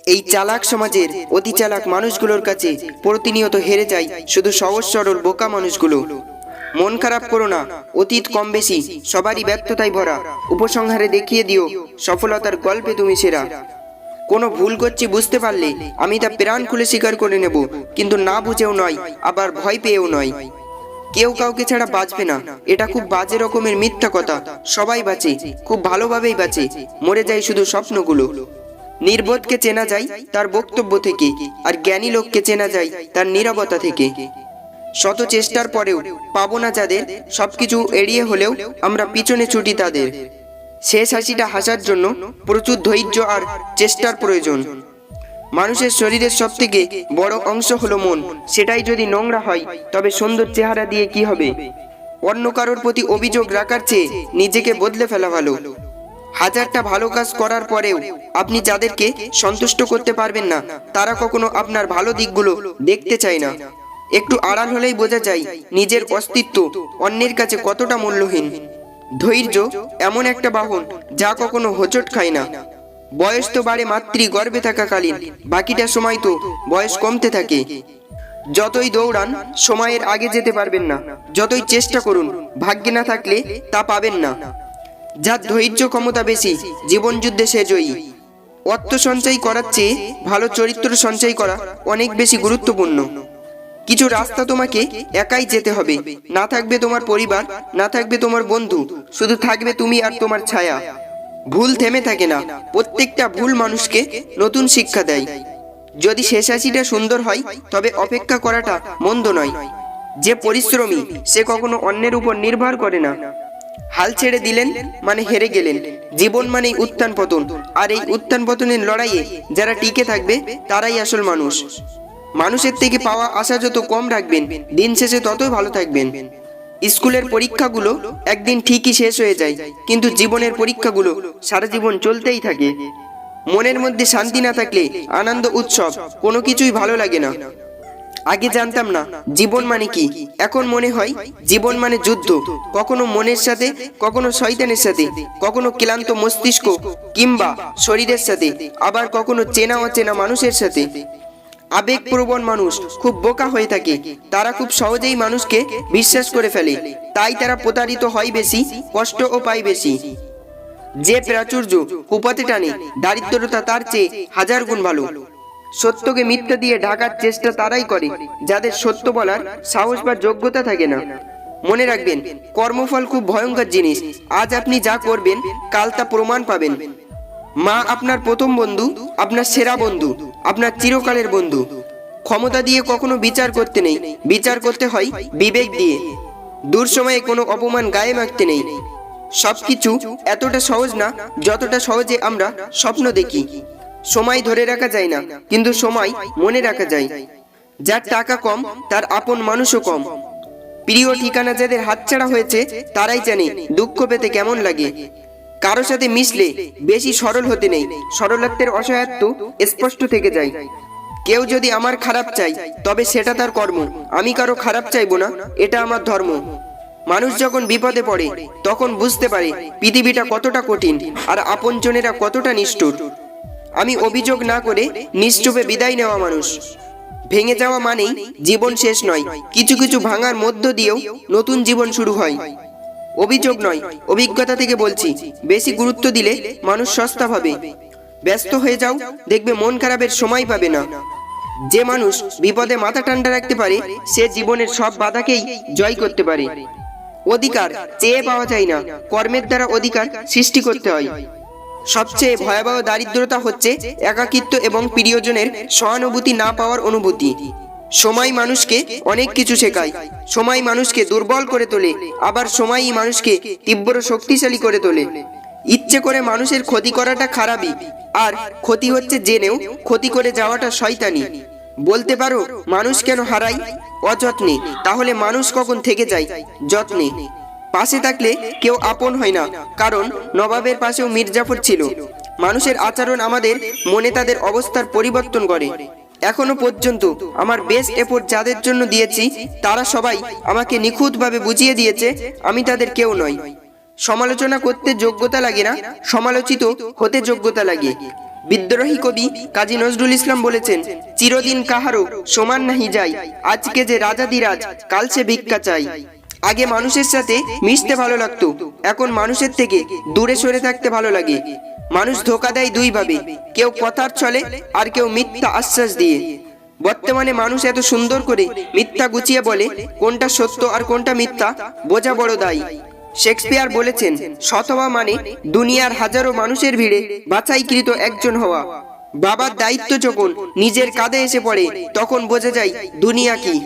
এই চালাক সমাজের অতি চালাক মানুষগুলোর কাছে প্রতিনিয়ত হেরে যায় শুধু সহজ সরল বোকা মানুষগুলো। মন খারাপ করো না, অতীত কম বেশি সবারই ব্যর্থতায় ভরা। উপসংহারে দেখিয়ে দিও সফলতার গল্পে তুমি সেরা। কোনো ভুল করছি বুঝতে পারলে আমি তা প্রাণ খুলে স্বীকার করে নেব, কিন্তু না বুঝেও নয়, আবার ভয় পেয়েও নয়। কেউ কাউকে ছাড়া বাঁচবে না, এটা খুব বাজে রকমের মিথ্যা কথা। সবাই বাঁচে, খুব ভালোভাবেই বাঁচে, মরে যায় শুধু স্বপ্নগুলো। নির্বোধকে চেনা যায় তার বক্তব্য থেকে, আর জ্ঞানী লোককে চেনা যায় তার নীরবতা থেকে। শত চেষ্টার পরেও পাবো না যাদের, সবকিছু এড়িয়ে হলেও আমরা পিছনে ছুটি তাদের। শেষ হাসিটা হাসার জন্য প্রচুর ধৈর্য আর চেষ্টার প্রয়োজন। মানুষের শরীরের সব থেকে বড় অংশ হলো মন, সেটাই যদি নোংরা হয় তবে সুন্দর চেহারা দিয়ে কি হবে? অন্য কারোর প্রতি অভিযোগ রাখার চেয়ে নিজেকে বদলে ফেলা ভালো। হাজারটা ভালো কাজ করার পরেও আপনি যাদেরকে সন্তুষ্ট করতে পারবেন না, তারা কখনো আপনার ভালো দিকগুলো দেখতে চায় না। একটু আড়াল হলেই বোঝা যায় নিজের অস্তিত্ব অন্যের কাছে কতটা মূল্যহীন। ধৈর্য এমন একটা বাহন যা কখনো হোঁচট খায় না। বয়স তো বাড়ে মাতৃ গর্ভে থাকাকালীন, বাকিটা সময় তো বয়স কমতে থাকে। যতই দৌড়ান সময়ের আগে যেতে পারবেন না, যতই চেষ্টা করুন ভাগ্যে না থাকলে তা পাবেন না। যার ধৈর্য ক্ষমতা বেশি জীবন যুদ্ধে সে জয়ী। অর্থ সঞ্চয় করার চেয়ে ভালো চরিত্র সঞ্চয় করা অনেক বেশি গুরুত্বপূর্ণ। কিছু রাস্তা তোমাকে একাই যেতে হবে, না থাকবে তোমার পরিবার, না থাকবে তোমার বন্ধু, শুধু থাকবে তুমি আর তোমার ছায়া। ভুল থেমে থাকে না, প্রত্যেকটা ভুল মানুষকে নতুন শিক্ষা দেয়। যদি শেষ হাসিটা সুন্দর হয় তবে অপেক্ষা করাটা মন্দ নয়। যে পরিশ্রমী সে কখনো অন্যের উপর নির্ভর করে না। হাল ছেড়ে দিলেন মানে হেরে গেলেন। জীবন মানেই উত্থান পতন, আর এই উত্থান পতনের লড়াইয়ে যারা টিকে থাকবে তারাই আসল মানুষ। মানুষের থেকে পাওয়া আশা যত কম রাখবেন, দিন শেষে ততই ভালো থাকবেন। স্কুলের পরীক্ষাগুলো একদিন ঠিকই শেষ হয়ে যায়, কিন্তু জীবনের পরীক্ষাগুলো সারা জীবন চলতেই থাকে। মনের মধ্যে শান্তি না থাকলে আনন্দ উৎসব কোনো কিছুই ভালো লাগে না। আগে জানতাম না জীবন মানে কি, এখন মনে হয় জীবন মানে যুদ্ধ, কখনো মনের সাথে, কখনো শয়তানের সাথে, কখনো ক্লান্ত মস্তিষ্ক কিংবা শরীরের সাথে, আবার কখনো চেনা অচেনা মানুষের সাথে। আবেগপ্রবণ মানুষ খুব বোকা হয়ে থাকে, তারা খুব সহজেই মানুষকে বিশ্বাস করে ফেলে, তাই তারা প্রতারিত হয় বেশি, কষ্টও পায় বেশি। যে প্রাচুর্য কুপাতে টানে, দারিদ্রতা তার চেয়ে হাজার গুণ ভালো। সত্যকে মিথ্যা দিয়ে ঢাকার চেষ্টা তারাই করে যাদের সত্য বলার সাহস বা যোগ্যতা থাকে না। মনে রাখবেন, কর্মফল খুব ভয়ঙ্কর জিনিস। আজ আপনি যা করবেন কাল তা প্রমাণ পাবেন। মা আপনার প্রথম বন্ধু, আপনার সেরা বন্ধু, আপনার চিরকালের বন্ধু। ক্ষমতা দিয়ে কখনো বিচার করতে নেই, বিচার করতে হয় বিবেক দিয়ে। দূর সময়ে কোনো অপমান গায়ে মাখতে নেই। সবকিছু এতটা সহজ না যতটা সহজে আমরা স্বপ্ন দেখি। সময় ধরে রাখা যায় না, কিন্তু সময় মনে রাখা যায়। যার টাকা কম তার আপন মানুষও কম। প্রিয় ঠিকানা যাদের হাতছাড়া হয়েছে তারাই জানে দুঃখ পেতে কেমন লাগে। কারো সাথে মিশলে বেশি সরল হতে নেই, সরলত্বের অসহায়ত্ব স্পষ্ট থেকে যায়। কেউ যদি আমার খারাপ চাই তবে সেটা তার কর্ম, আমি কারো খারাপ চাইবো না, এটা আমার ধর্ম। মানুষ যখন বিপদে পড়ে তখন বুঝতে পারে পৃথিবীটা কতটা কঠিন আর আপনজনেরা কতটা নিষ্ঠুর। আমি অভিযোগ না করে নিশ্চুপে বিদায় নেওয়া মানুষ। ভেঙে যাওয়া মানেই জীবন শেষ নয়, কিছু কিছু ভাঙার মধ্য দিয়েও নতুন জীবন শুরু হয়। অভিযোগ নয়, অভিজ্ঞতা থেকে বলছি, বেশি গুরুত্ব দিলে মানুষ সস্তা ভাবে। ব্যস্ত হয়ে যাও, দেখবে মন খারাপের সময় পাবে না। যে মানুষ বিপদে মাথা ঠান্ডা রাখতে পারে সে জীবনের সব বাধাকেই জয় করতে পারে। অধিকার চেয়ে পাওয়া যায় না, কর্মের দ্বারা অধিকার সৃষ্টি করতে হয়। সবচেয়ে ভয়াবহ দারিদ্রতা হচ্ছে একাকিত্ব এবং প্রিয়জনের সহানুভূতি না পাওয়ার অনুভূতি। সময় মানুষকে অনেক কিছু শেখায়, সময় মানুষকে দুর্বল করে তোলে, আবার সময়ই মানুষকে তীব্র শক্তিশালী করে তোলে। ইচ্ছে করে মানুষের ক্ষতি করাটা খারাপই, আর ক্ষতি হচ্ছে জেনেও ক্ষতি করে যাওয়াটা শয়তানি। বলতে পারো মানুষ কেন হারায়? অযত্নে। তাহলে মানুষ কখন থেকে যায়? যত্নে। পাশে থাকলে কেউ আপন হয় না, কারণ নবাবের পাশেও মির্জাফর ছিল। মানুষের আচরণ আমাদের মনে তাদের অবস্থার পরিবর্তন করে। এখনো পর্যন্ত আমার বেস্ট এফোর্ট যাদের জন্য দিয়েছি তারা সবাই আমাকে নিখুঁতভাবে বুঝিয়ে দিয়েছে আমি তাদের কেউ নই। সমালোচনা করতে যোগ্যতা লাগে না, সমালোচিত হতে যোগ্যতা লাগে। বিদ্রোহী কবি কাজী নজরুল ইসলাম বলেছেন, চিরদিন কাহারও সমান নাহি যাই, আজকে যে রাজাধিরাজ কাল সে ভিক্ষা চাই। আগে মানুষের সাথে মিশতে ভালো লাগতো, এখন মানুষের থেকে দূরে সরে থাকতে ভালো লাগে। মানুষ ধোঁকা দেয় দুই ভাবে, কেউ কথার ছলে আর কেউ মিথ্যা আশ্বাস দিয়ে। বর্তমানে মানুষ এত সুন্দর করে মিথ্যা গুছিয়ে বলে, কোনটা সত্য আর কোনটা মিথ্যা বোঝা বড় দায়। শেক্সপিয়ার বলেছেন, সৎ হওয়া মানে দুনিয়ার হাজারো মানুষের ভিড়ে বাছাইকৃত একজন হওয়া। বাবার দায়িত্ব যখন নিজের কাঁধে এসে পড়ে তখন বোঝা যায় দুনিয়া কি।